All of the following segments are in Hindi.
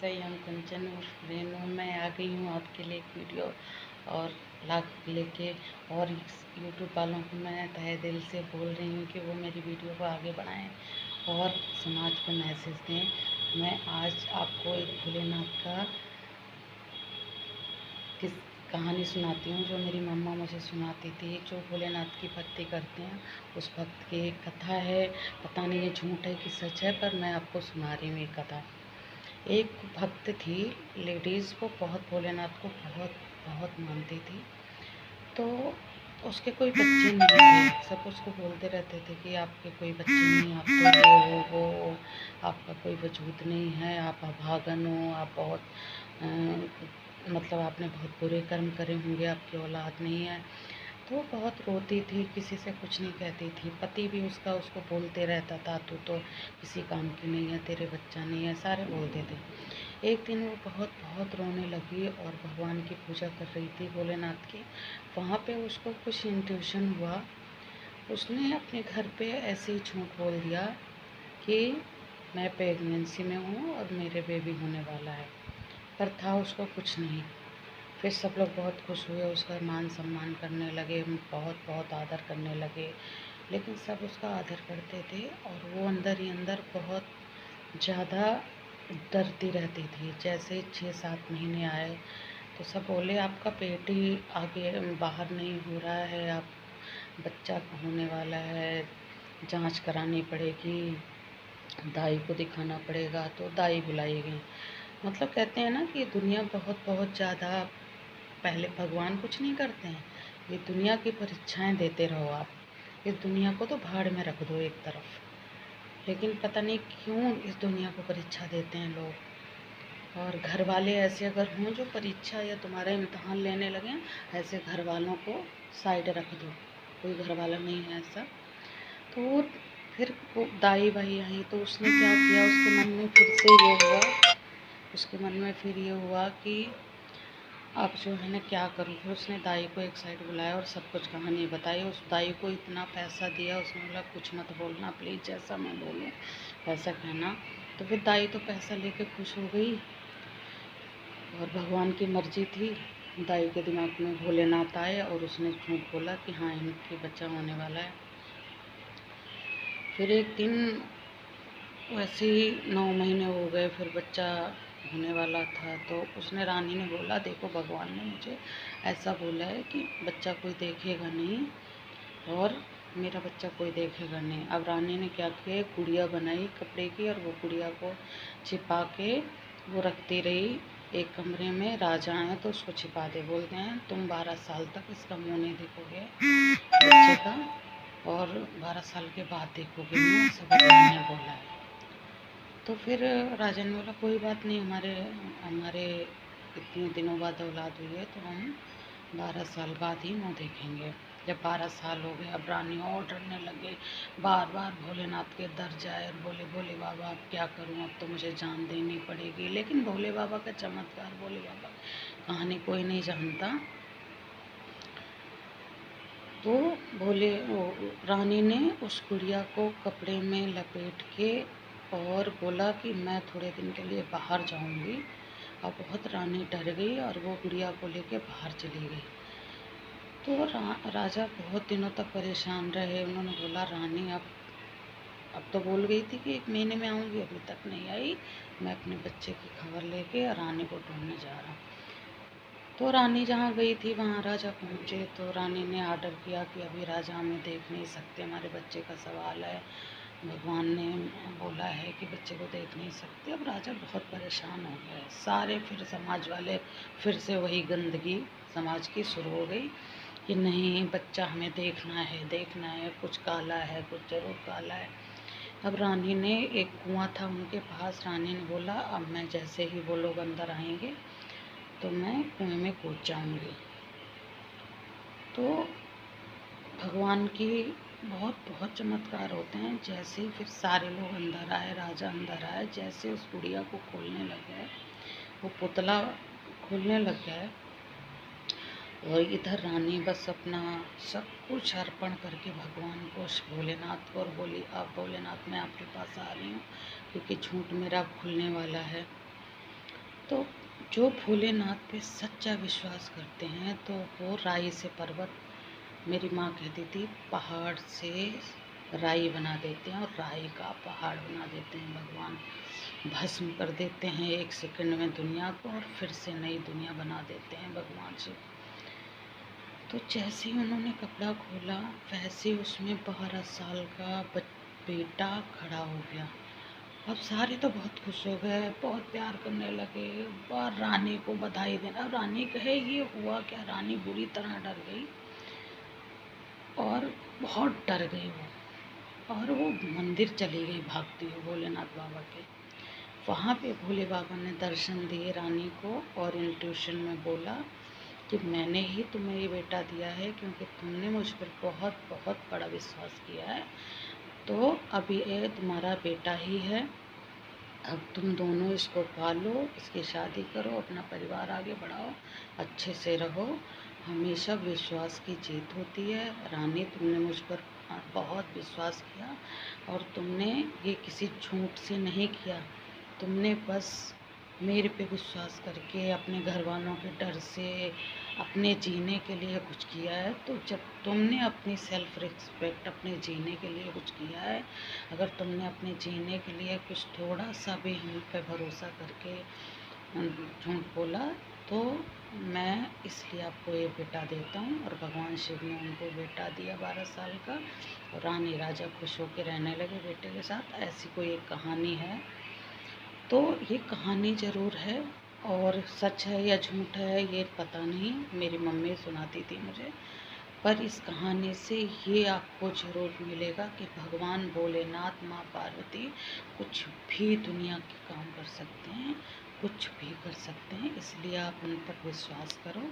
नमस्ते, हम कंचन उर्फ रेनू। मैं आ गई हूँ आपके लिए एक वीडियो और लाख लेके। और यूट्यूब वालों को मैं तहे दिल से बोल रही हूँ कि वो मेरी वीडियो को आगे बढ़ाएं और समाज को मैसेज दें। मैं आज आपको एक भोलेनाथ का किस कहानी सुनाती हूँ जो मेरी मम्मा मुझे सुनाती थी, जो भोलेनाथ की भक्ति करते हैं। उस भक्त की एक कथा है, पता नहीं ये झूठ है कि सच है, पर मैं आपको सुना रही हूँ ये कथा। एक भक्त थी लेडीज़, वो बहुत भोलेनाथ को बहुत बहुत मानती थी। तो उसके कोई बच्चे नहीं थे। सब उसको बोलते रहते थे कि आपके कोई बच्चे नहीं, आप तो ये हो वो हो, आपका कोई वजूद नहीं है, आप अभागन हो, आप बहुत मतलब आपने बहुत बुरे कर्म करे होंगे, आपकी औलाद नहीं है। तो बहुत रोती थी, किसी से कुछ नहीं कहती थी। पति भी उसका उसको बोलते रहता था, तू तो किसी काम की नहीं है, तेरे बच्चा नहीं है, सारे बोलते थे। एक दिन वो बहुत बहुत रोने लगी और भगवान की पूजा कर रही थी, भोलेनाथ की। वहाँ पे उसको कुछ इंट्यूशन हुआ। उसने अपने घर पे ऐसे ही झूठ बोल दिया कि मैं प्रेगनेंसी में हूँ और मेरे बेबी होने वाला है, पर था उसको कुछ नहीं। फिर सब लोग बहुत खुश हुए, उसका मान सम्मान करने लगे, बहुत बहुत आदर करने लगे। लेकिन सब उसका आदर करते थे और वो अंदर ही अंदर बहुत ज़्यादा डरती रहती थी। जैसे 6-7 महीने आए तो सब बोले आपका पेट ही आगे बाहर नहीं हो रहा है, आप बच्चा होने वाला है, जांच करानी पड़ेगी, दाई को दिखाना पड़ेगा। तो दाई बुलाई गई। मतलब कहते हैं ना कि दुनिया बहुत बहुत ज़्यादा, पहले भगवान कुछ नहीं करते हैं, ये दुनिया की परीक्षाएं देते रहो आप। इस दुनिया को तो भाड़ में रख दो एक तरफ। लेकिन पता नहीं क्यों इस दुनिया को परीक्षा देते हैं लोग। और घर वाले ऐसे अगर हों जो परीक्षा या तुम्हारा इम्तहान लेने लगें, ऐसे घर वालों को साइड रख दो। कोई घर वाला नहीं है ऐसा। तो फिर वो दाई वाई आई तो उसने क्या किया, उसके मन में फिर से ये हुआ, उसके मन में फिर ये हुआ कि अब जो है ना क्या करूँ। फिर उसने दाई को एक साइड बुलाया और सब कुछ कहानी बताई। उस दाई को इतना पैसा दिया, उसने बोला कुछ मत बोलना प्लीज़, जैसा मैं बोलूँ वैसा कहना। तो फिर दाई तो पैसा लेके खुश हो गई और भगवान की मर्जी थी। दाई के दिमाग में भोलेनाथ आए और उसने झूठ बोला कि हाँ इनके बच्चा होने वाला है। फिर एक दिन वैसे ही 9 महीने हो गए, फिर बच्चा होने वाला था। तो उसने रानी ने बोला देखो भगवान ने मुझे ऐसा बोला है कि बच्चा कोई देखेगा नहीं और मेरा बच्चा कोई देखेगा नहीं। अब रानी ने क्या किया, गुड़िया बनाई कपड़े की और वो गुड़िया को छिपा के वो रखती रही एक कमरे में। राजा आए तो उसको छिपा दे, बोलते हैं तुम 12 साल तक इसका मुँह नहीं देखोगे बच्चे का, और 12 साल के बाद देखोगे मुँह, ऐसा भगवान ने बोला है। तो फिर राजा ने बोला कोई बात नहीं, हमारे हमारे इतने दिनों बाद औलाद हुई है तो हम 12 साल बाद ही मुँह देखेंगे। जब 12 साल हो गए, अब रानी और डरने लगे, बार बार भोलेनाथ के दर जाए और बोले भोले बाबा अब क्या करूं, अब तो मुझे जान देनी पड़ेगी। लेकिन भोले बाबा का चमत्कार, भोले बाबा कहानी कोई नहीं जानता। तो भोले रानी ने उस गुड़िया को कपड़े में लपेट के और बोला कि मैं थोड़े दिन के लिए बाहर जाऊंगी। और बहुत रानी डर गई और वो गुड़िया को लेके बाहर चली गई। तो राजा बहुत दिनों तक परेशान रहे। उन्होंने बोला रानी अब तो बोल गई थी कि 1 महीने में आऊँगी, अभी तक नहीं आई, मैं अपने बच्चे की खबर लेके रानी को ढूंढने जा रहा हूँ। तो रानी जहाँ गई थी वहाँ राजा पहुँचे तो रानी ने आर्डर किया कि अभी राजा हमें देख नहीं सकते, हमारे बच्चे का सवाल है, भगवान ने बोला है कि बच्चे को देख नहीं सकते। अब राजा बहुत परेशान हो गए। सारे फिर समाज वाले फिर से वही गंदगी समाज की शुरू हो गई कि नहीं बच्चा हमें देखना है, देखना है, कुछ काला है, कुछ जरूर काला है। अब रानी ने एक कुआं था उनके पास, रानी ने बोला अब मैं जैसे ही वो लोग अंदर आएंगे तो मैं कुएं में कूद जाऊंगी। तो भगवान की बहुत बहुत चमत्कार होते हैं। जैसे ही फिर सारे लोग अंदर आए, राजा अंदर आए, जैसे उस गुड़िया को खोलने लग गए, वो पुतला खोलने लग गए और इधर रानी बस अपना सब कुछ अर्पण करके भगवान को, भोलेनाथ को, और बोली अब भोलेनाथ मैं आपके पास आ रही हूँ क्योंकि झूठ मेरा खुलने वाला है। तो जो भोलेनाथ पे सच्चा विश्वास करते हैं तो वो राई से पर्वत, मेरी माँ कहती थी, पहाड़ से राई बना देते हैं और राई का पहाड़ बना देते हैं भगवान। भस्म कर देते हैं 1 सेकंड में दुनिया को और फिर से नई दुनिया बना देते हैं भगवान शिव। तो जैसे ही उन्होंने कपड़ा खोला वैसे ही उसमें 12 साल का बेटा खड़ा हो गया। अब सारे तो बहुत खुश हो गए, बहुत प्यार करने लगे और रानी को बधाई देना। अब रानी कहे ये हुआ क्या, रानी बुरी तरह डर गई और बहुत डर गई और वो मंदिर चली गई भागती हुई भोलेनाथ बाबा के। वहाँ पे भोले बाबा ने दर्शन दिए रानी को और इंट्यूशन में बोला कि मैंने ही तुम्हें ये बेटा दिया है क्योंकि तुमने मुझ पर बहुत बहुत बड़ा विश्वास किया है। तो अब ये तुम्हारा बेटा ही है, अब तुम दोनों इसको पालो, इसकी शादी करो, अपना परिवार आगे बढ़ाओ, अच्छे से रहो। हमेशा विश्वास की जीत होती है। रानी, तुमने मुझ पर बहुत विश्वास किया और तुमने ये किसी झूठ से नहीं किया, तुमने बस मेरे पे विश्वास करके अपने घर वालों के डर से अपने जीने के लिए कुछ किया है। तो जब तुमने अपनी सेल्फ रिस्पेक्ट, अपने जीने के लिए कुछ किया है, अगर तुमने अपने जीने के लिए कुछ थोड़ा सा भी हम पे भरोसा करके झूठ बोला तो मैं इसलिए आपको ये बेटा देता हूँ। और भगवान शिव ने उनको बेटा दिया 12 साल का और रानी राजा खुश होकर रहने लगे बेटे के साथ। ऐसी कोई एक कहानी है। तो ये कहानी ज़रूर है और सच है या झूठ है ये पता नहीं, मेरी मम्मी सुनाती थी मुझे। पर इस कहानी से ये आपको ज़रूर मिलेगा कि भगवान भोलेनाथ, माँ पार्वती कुछ भी दुनिया के काम कर सकते हैं, कुछ भी कर सकते हैं। इसलिए आप उन पर विश्वास करो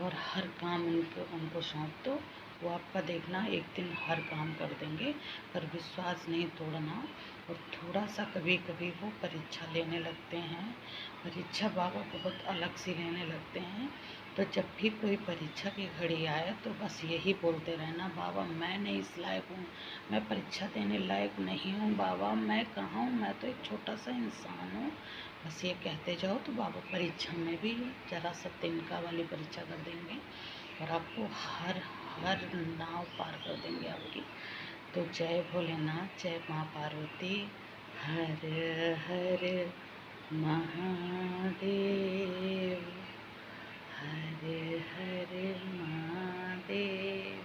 और हर काम उनको सौंप दो। वो आपका देखना एक दिन हर काम कर देंगे। पर विश्वास नहीं तोड़ना। और थोड़ा सा कभी कभी वो परीक्षा लेने लगते हैं, परीक्षा बाबा बहुत अलग से लेने लगते हैं। तो जब भी कोई परीक्षा की घड़ी आए तो बस यही बोलते रहना, बाबा मैं नहीं इस लायक हूँ, मैं परीक्षा देने लायक नहीं हूँ, बाबा मैं कहाँ हूँ, मैं तो एक छोटा सा इंसान हूँ। बस ये कहते जाओ तो बाबा परीक्षा में भी ज़रा सा तिनका वाली परीक्षा कर देंगे और आपको हर हर नाव पार कर देंगे आपकी। तो जय भोलेनाथ, जय माँ पार्वती, हर हर महादेव, हर हर महादेव।